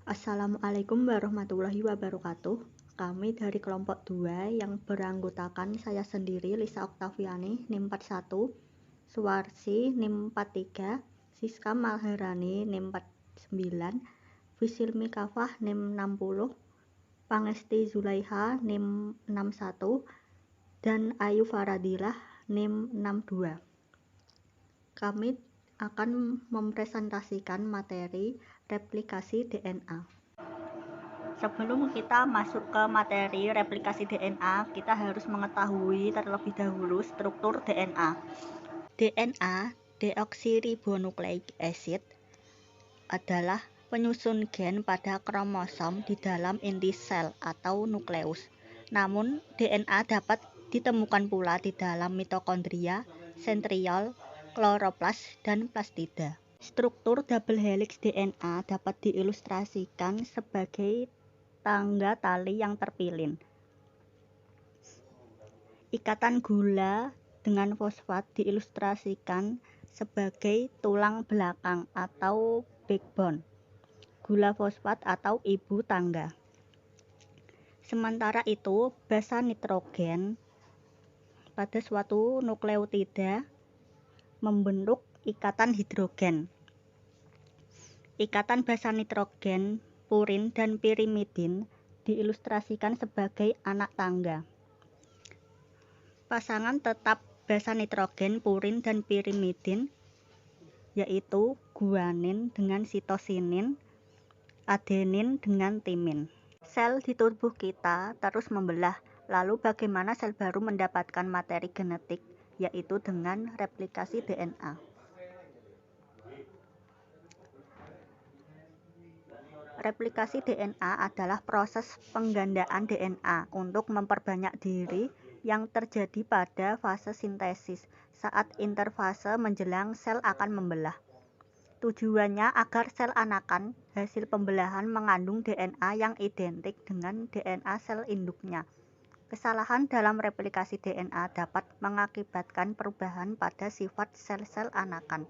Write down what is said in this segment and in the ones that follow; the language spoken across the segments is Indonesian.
Assalamualaikum warahmatullahi wabarakatuh. Kami dari kelompok 2 yang beranggotakan saya sendiri, Lisa Oktaviani, NIM 41, Suwarsi, NIM 43, Siska Maharani, NIM 49, Fisilmi Kafah, NIM 60, Pangesti Zulaiha, NIM 61, dan Ayu Faradilah, NIM 62. Kami akan mempresentasikan materi replikasi DNA. Sebelum kita masuk ke materi replikasi DNA, kita harus mengetahui terlebih dahulu struktur DNA. DNA, deoksiribonukleik acid, adalah penyusun gen pada kromosom di dalam inti sel atau nukleus. Namun, DNA dapat ditemukan pula di dalam mitokondria, sentriol, kloroplas, dan plastida. Struktur double helix DNA dapat diilustrasikan sebagai tangga tali yang terpilin. Ikatan gula dengan fosfat diilustrasikan sebagai tulang belakang atau backbone, gula fosfat atau ibu tangga. Sementara itu, basa nitrogen pada suatu nukleotida membentuk ikatan hidrogen. Ikatan basa nitrogen, purin, dan pirimidin diilustrasikan sebagai anak tangga. Pasangan tetap basa nitrogen, purin, dan pirimidin yaitu guanin dengan sitosinin, adenin dengan timin. Sel di tubuh kita terus membelah, lalu bagaimana sel baru mendapatkan materi genetik, yaitu dengan replikasi DNA. Replikasi DNA adalah proses penggandaan DNA untuk memperbanyak diri yang terjadi pada fase sintesis saat interfase menjelang sel akan membelah. Tujuannya agar sel anakan hasil pembelahan mengandung DNA yang identik dengan DNA sel induknya. Kesalahan dalam replikasi DNA dapat mengakibatkan perubahan pada sifat sel-sel anakan.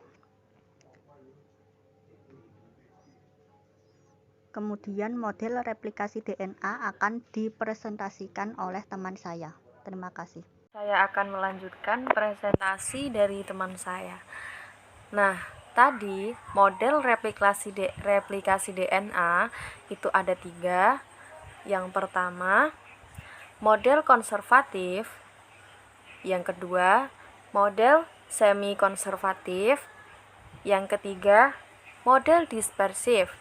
Kemudian model replikasi DNA akan dipresentasikan oleh teman saya. Terima kasih. Saya akan melanjutkan presentasi dari teman saya. Nah, tadi model replikasi DNA itu ada 3. Yang pertama, model konservatif. Yang kedua, model semi konservatif. Yang ketiga, model dispersif.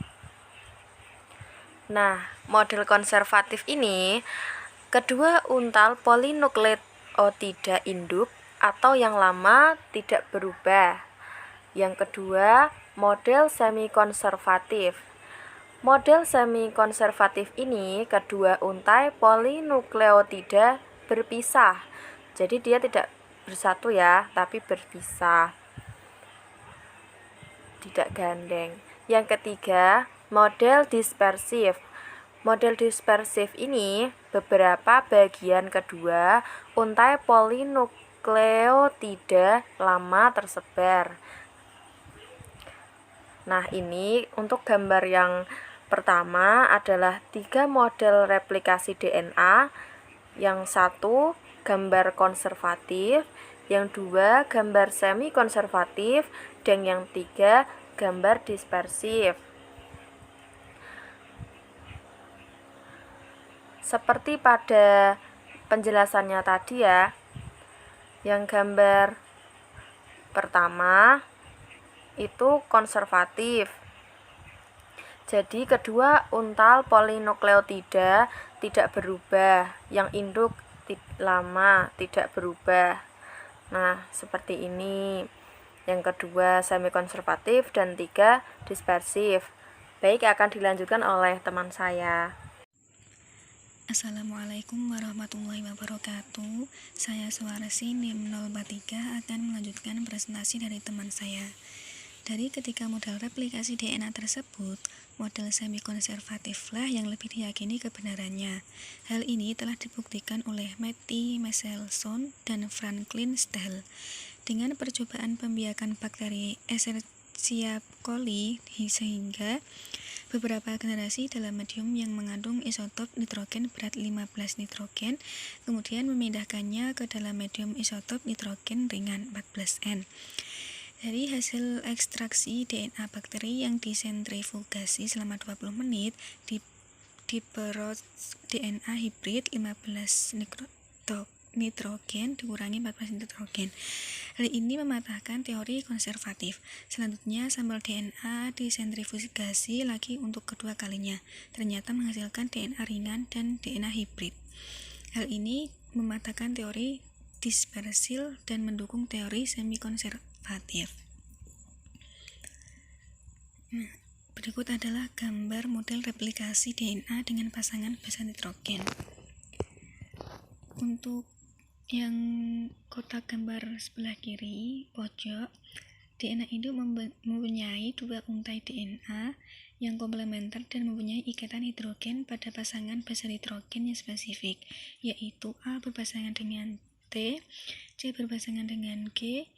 Nah, model konservatif ini kedua untal polinukleotida induk atau yang lama tidak berubah. Yang kedua, model semi konservatif. Model semi konservatif ini kedua untai polinukleotida berpisah. Jadi dia tidak bersatu ya, tapi berpisah. Tidak gandeng. Yang ketiga, model dispersif. Model dispersif ini beberapa bagian kedua untai polinukleotida lama tersebar. Nah, ini untuk gambar yang pertama adalah 3 model replikasi DNA. Yang satu gambar konservatif, yang 2 gambar semi konservatif, dan yang 3 gambar dispersif. Seperti pada penjelasannya tadi ya, yang gambar pertama itu konservatif. Jadi kedua untal polinukleotida tidak berubah, yang induk lama tidak berubah. Nah, seperti ini. Yang kedua semi konservatif dan 3 dispersif. Baik, akan dilanjutkan oleh teman saya. Assalamualaikum warahmatullahi wabarakatuh. Saya Suwarsi NIM 043 akan melanjutkan presentasi dari teman saya. Dari ketiga model replikasi DNA tersebut, model semi konservatiflah yang lebih diyakini kebenarannya. Hal ini telah dibuktikan oleh Matty Meselson dan Franklin Stahl dengan percobaan pembiakan bakteri Escherichia coli sehingga beberapa generasi dalam medium yang mengandung isotop nitrogen berat 15 nitrogen, kemudian memindahkannya ke dalam medium isotop nitrogen ringan 14N. Dari hasil ekstraksi DNA bakteri yang disentrifugasi selama 20 menit, diperot DNA hibrid 15 nitrogen dikurangi 14 nitrogen. Hal ini mematahkan teori konservatif. Selanjutnya, sampel DNA disentrifugasi lagi untuk kedua kalinya. Ternyata menghasilkan DNA ringan dan DNA hibrid. Hal ini mematahkan teori dispersil dan mendukung teori semi-konservatif. Berikut adalah gambar model replikasi DNA dengan pasangan basa nitrogen. Untuk yang kotak gambar sebelah kiri pojok, DNA induk mempunyai dua untai DNA yang komplementer dan mempunyai ikatan hidrogen pada pasangan basa nitrogen yang spesifik, yaitu A berpasangan dengan T, C berpasangan dengan G,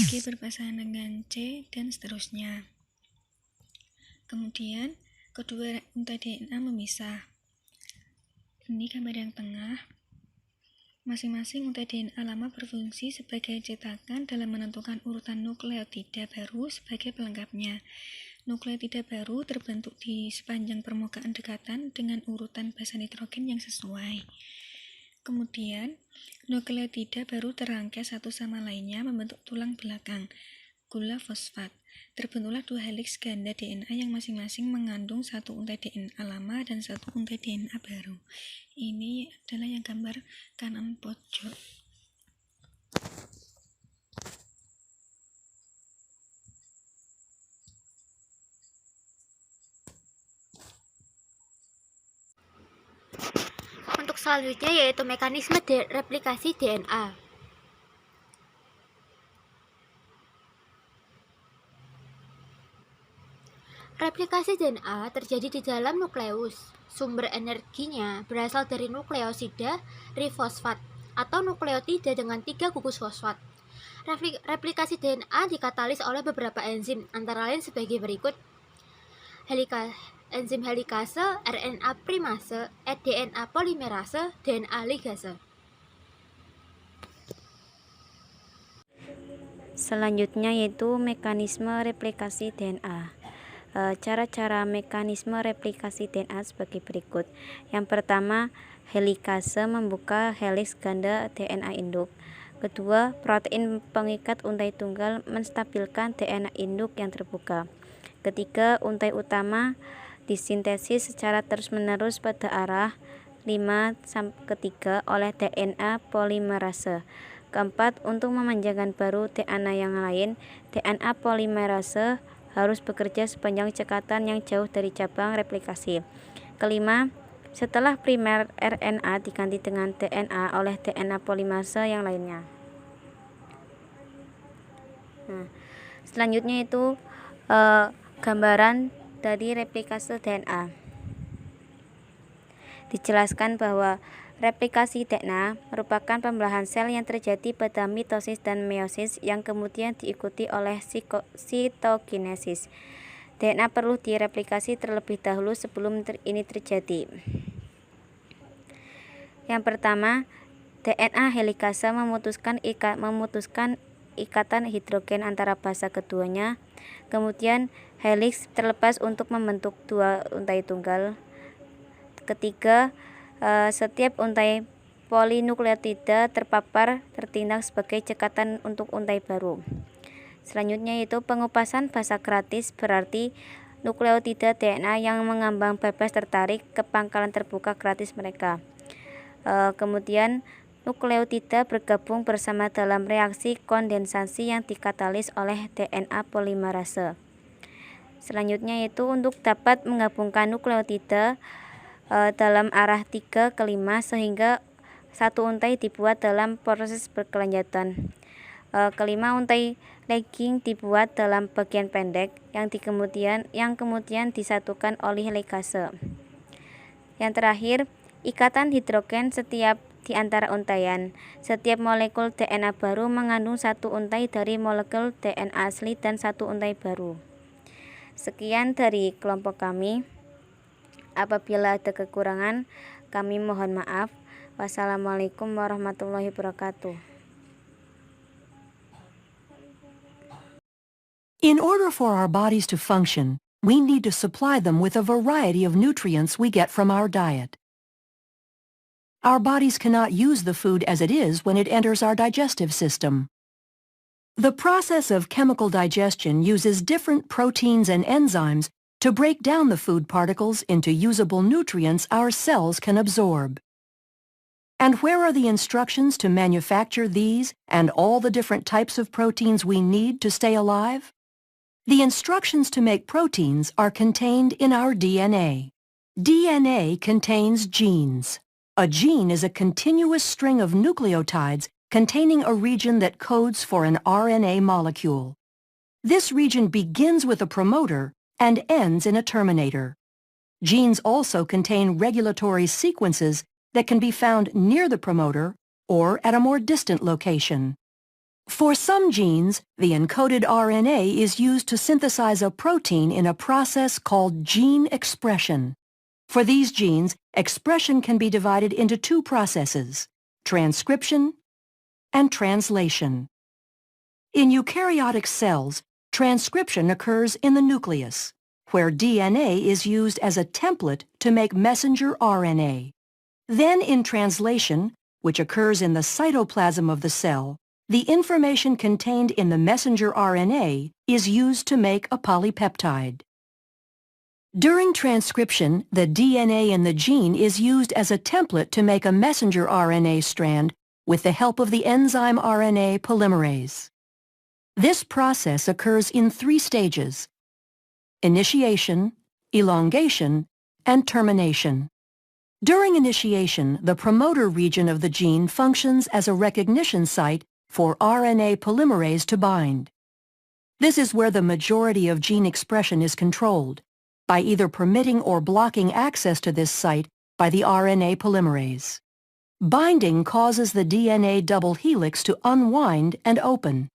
G berpasangan dengan C, dan seterusnya. Kemudian, kedua untai DNA memisah. Ini gambar yang tengah. Masing-masing untai DNA lama berfungsi sebagai cetakan dalam menentukan urutan nukleotida baru sebagai pelengkapnya. Nukleotida baru terbentuk di sepanjang permukaan dekatan dengan urutan basa nitrogen yang sesuai. Kemudian, nukleotida baru terangkai satu sama lainnya membentuk tulang belakang, gula fosfat. Terbentuklah dua heliks ganda DNA yang masing-masing mengandung satu untai DNA lama dan satu untai DNA baru. Ini adalah yang gambar kanan pojok. Untuk selanjutnya yaitu mekanisme replikasi DNA. Replikasi DNA terjadi di dalam nukleus. Sumber energinya berasal dari nukleosida trifosfat atau nukleotida dengan 3 gugus fosfat. Replikasi DNA dikatalis oleh beberapa enzim, antara lain sebagai berikut: enzim helikase, RNA primase, DNA polimerase, DNA ligase. Selanjutnya yaitu mekanisme replikasi DNA. Cara-cara mekanisme replikasi DNA sebagai berikut. Yang pertama, helikase membuka heliks ganda DNA induk. Kedua, protein pengikat untai tunggal menstabilkan DNA induk yang terbuka. Ketiga, untai utama disintesis secara terus-menerus pada arah 5-3 oleh DNA polimerase. Keempat, untuk memanjangkan baru DNA yang lain, DNA polimerase harus bekerja sepanjang cekatan yang jauh dari cabang replikasi. Kelima, setelah primer RNA diganti dengan DNA oleh DNA polimerase yang lainnya. Selanjutnya itu gambaran dari replikasi DNA. Dijelaskan bahwa replikasi DNA merupakan pembelahan sel yang terjadi pada mitosis dan meiosis yang kemudian diikuti oleh sitokinesis. DNA perlu direplikasi terlebih dahulu sebelum ini terjadi. Yang pertama, DNA helikase memutuskan ikatan hidrogen antara basa keduanya. Kemudian heliks terlepas untuk membentuk dua untai tunggal. Ketiga, setiap untai polinukleotida tertindak sebagai cekatan untuk untai baru. Selanjutnya yaitu pengupasan basa kratis, berarti nukleotida DNA yang mengambang bebas tertarik ke pangkalan terbuka kratis mereka. Kemudian nukleotida bergabung bersama dalam reaksi kondensasi yang dikatalis oleh DNA polimerase. Selanjutnya yaitu untuk dapat menggabungkan nukleotida dalam arah 3 ke 5 sehingga satu untai dibuat dalam proses berkelanjutan. Kelima, untai lagging dibuat dalam bagian pendek yang kemudian disatukan oleh helikase. Yang terakhir, ikatan hidrogen setiap di antara untaian. Setiap molekul DNA baru mengandung satu untai dari molekul DNA asli dan satu untai baru. Sekian dari kelompok kami. Apabila ada kekurangan, kami mohon maaf. Wassalamualaikum warahmatullahi wabarakatuh. In order for our bodies to function, we need to supply them with a variety of nutrients we get from our diet. Our bodies cannot use the food as it is when it enters our digestive system. The process of chemical digestion uses different proteins and enzymes to break down the food particles into usable nutrients our cells can absorb. And where are the instructions to manufacture these and all the different types of proteins we need to stay alive? The instructions to make proteins are contained in our DNA. DNA contains genes. A gene is a continuous string of nucleotides containing a region that codes for an RNA molecule. This region begins with a promoter and ends in a terminator. Genes also contain regulatory sequences that can be found near the promoter or at a more distant location. For some genes, the encoded RNA is used to synthesize a protein in a process called gene expression. For these genes, expression can be divided into two processes: transcription and translation. In eukaryotic cells, transcription occurs in the nucleus, where DNA is used as a template to make messenger RNA. Then in translation, which occurs in the cytoplasm of the cell, the information contained in the messenger RNA is used to make a polypeptide. During transcription, the DNA in the gene is used as a template to make a messenger RNA strand with the help of the enzyme RNA polymerase. This process occurs in three stages: initiation, elongation, and termination. During initiation, the promoter region of the gene functions as a recognition site for RNA polymerase to bind. This is where the majority of gene expression is controlled, by either permitting or blocking access to this site by the RNA polymerase. Binding causes the DNA double helix to unwind and open.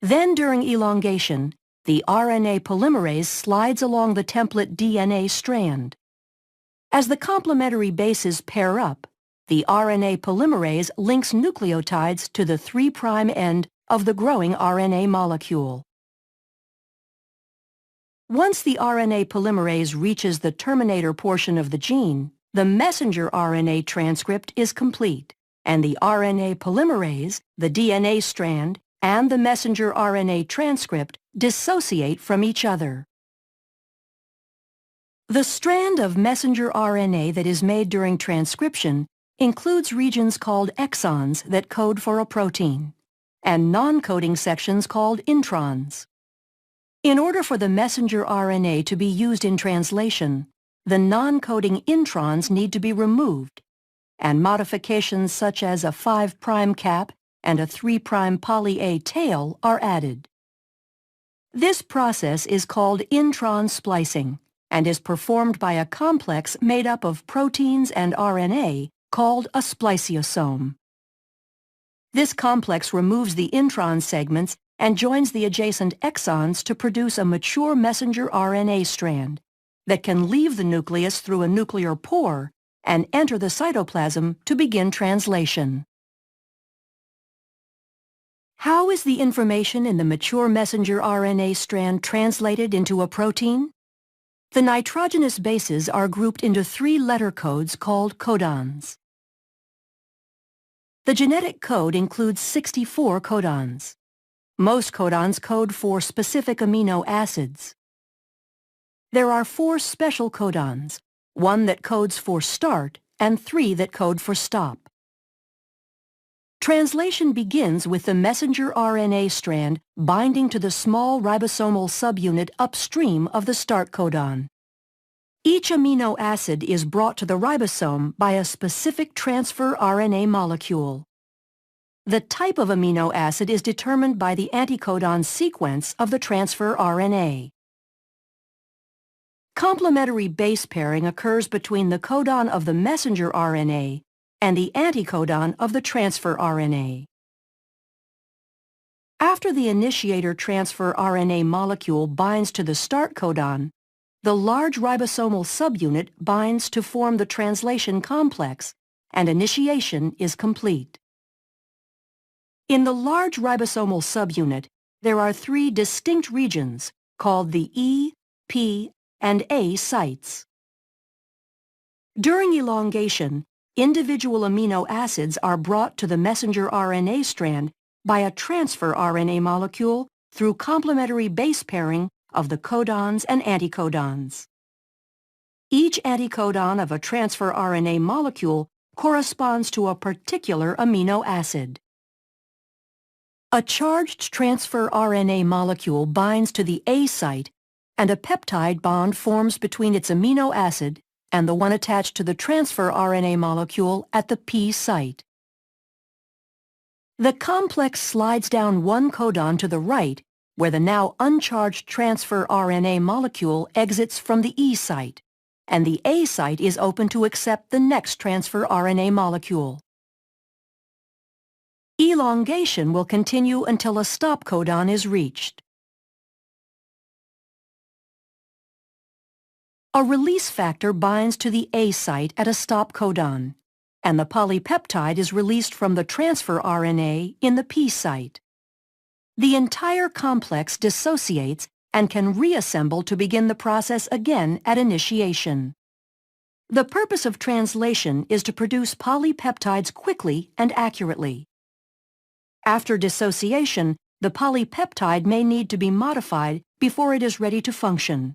Then during elongation, the RNA polymerase slides along the template DNA strand. As the complementary bases pair up, the RNA polymerase links nucleotides to the 3' end of the growing RNA molecule. Once the RNA polymerase reaches the terminator portion of the gene, the messenger RNA transcript is complete, and the RNA polymerase, the DNA strand, and the messenger RNA transcript dissociate from each other. The strand of messenger RNA that is made during transcription includes regions called exons that code for a protein, and non-coding sections called introns. In order for the messenger RNA to be used in translation, the non-coding introns need to be removed, and modifications such as a 5' cap and a 3' poly A tail are added. This process is called intron splicing and is performed by a complex made up of proteins and RNA called a spliciosome. This complex removes the intron segments and joins the adjacent exons to produce a mature messenger RNA strand that can leave the nucleus through a nuclear pore and enter the cytoplasm to begin translation. How is the information in the mature messenger RNA strand translated into a protein? The nitrogenous bases are grouped into 3 letter codes called codons. The genetic code includes 64 codons. Most codons code for specific amino acids. There are 4 special codons, 1 that codes for start and 3 that code for stop. Translation begins with the messenger RNA strand binding to the small ribosomal subunit upstream of the start codon. Each amino acid is brought to the ribosome by a specific transfer RNA molecule. The type of amino acid is determined by the anticodon sequence of the transfer RNA. Complementary base pairing occurs between the codon of the messenger RNA and the anticodon of the transfer RNA. After after the initiator transfer RNA molecule binds to the start codon, the large ribosomal subunit binds to form the translation complex, and initiation is complete. In the large ribosomal subunit, there are 3 distinct regions called the E, P, and A sites. During elongation, individual amino acids are brought to the messenger RNA strand by a transfer RNA molecule through complementary base pairing of the codons and anticodons. Each anticodon of a transfer RNA molecule corresponds to a particular amino acid. A charged transfer RNA molecule binds to the A site, and a peptide bond forms between its amino acid and the one attached to the transfer RNA molecule at the P site. The complex slides down one codon to the right, where the now uncharged transfer RNA molecule exits from the E site, and the A site is open to accept the next transfer RNA molecule. Elongation will continue until a stop codon is reached. A release factor binds to the A site at a stop codon, and the polypeptide is released from the transfer RNA in the P site. The entire complex dissociates and can reassemble to begin the process again at initiation. The purpose of translation is to produce polypeptides quickly and accurately. After dissociation, the polypeptide may need to be modified before it is ready to function.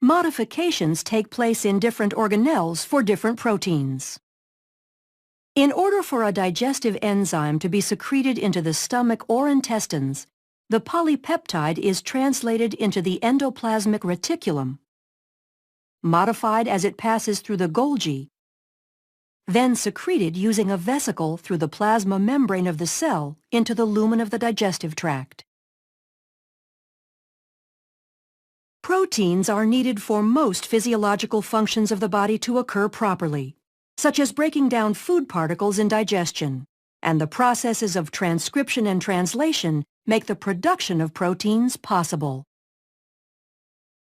Modifications take place in different organelles for different proteins. In order for a digestive enzyme to be secreted into the stomach or intestines, the polypeptide is translated into the endoplasmic reticulum, modified as it passes through the Golgi, then secreted using a vesicle through the plasma membrane of the cell into the lumen of the digestive tract. Proteins are needed for most physiological functions of the body to occur properly, such as breaking down food particles in digestion, and the processes of transcription and translation make the production of proteins possible.